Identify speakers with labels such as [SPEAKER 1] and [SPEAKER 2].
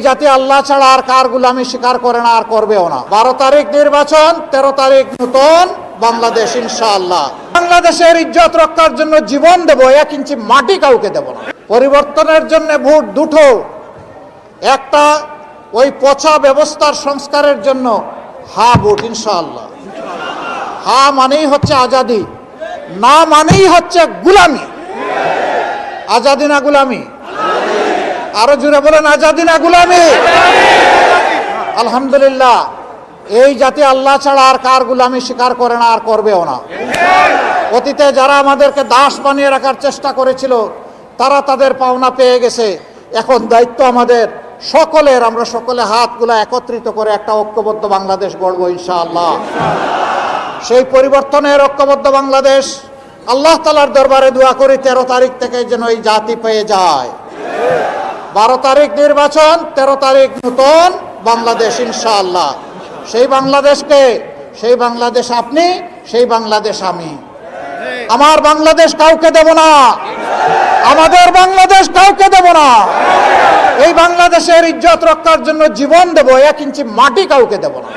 [SPEAKER 1] জাতি আল্লাহ ছাড়া আর কার গোলামি স্বীকার করে না, আর করবেও না। 12 তারিখ নির্বাচন, 13 তারিখ নতুন বাংলাদেশ ইনশাআল্লাহ। বাংলাদেশের ইজ্জত রক্ষার জন্য জীবন দেব, 1 ইঞ্চি মাটি কাউকে দেব না। পরিবর্তনের জন্য ভোট দুটো, একটা ওই পচা ব্যবস্থার সংস্কারের জন্য হা ভোট ইনশাআল্লাহ। হা মানেই হচ্ছে আজাদি, না মানেই হচ্ছে গুলামি। আজাদি না গুলামি? আরো জোরে বলেন, আজাদি না গুলামি? আলহামদুলিল্লাহ, এই জাতি আল্লাহ ছাড়া আর কার গোলামি স্বীকার করে না, আর করবেও না। অতীতে যারা আমাদেরকে দাস বানিয়ে রাখার চেষ্টা করেছিল, তারা তাদের পাওনা পেয়ে গেছে। এখন দায়িত্ব আমাদের সকলের, আমরা সকলে হাতগুলা একত্রিত করে একটা ঐক্যবদ্ধ বাংলাদেশ গড়ব ইনশাআল্লাহ। সেই পরিবর্তনের ঐক্যবদ্ধ বাংলাদেশ আল্লাহ তাআলার দরবারে দোয়া করি 13 তারিখ থেকে যেন এই জাতি পেয়ে যায়। 12 তারিখ নির্বাচন, 13 তারিখ নতুন বাংলাদেশ ইনশাআল্লাহ। সেই বাংলাদেশকে, সেই বাংলাদেশ আপনি, সেই বাংলাদেশ আমি। আমার বাংলাদেশ কাউকে দেব না, আমাদের বাংলাদেশ কাউকে দেব না। এই বাংলাদেশের ইজ্জত রক্ষার জন্য জীবন দেব, 1 ইঞ্চি মাটি কাউকে দেব না।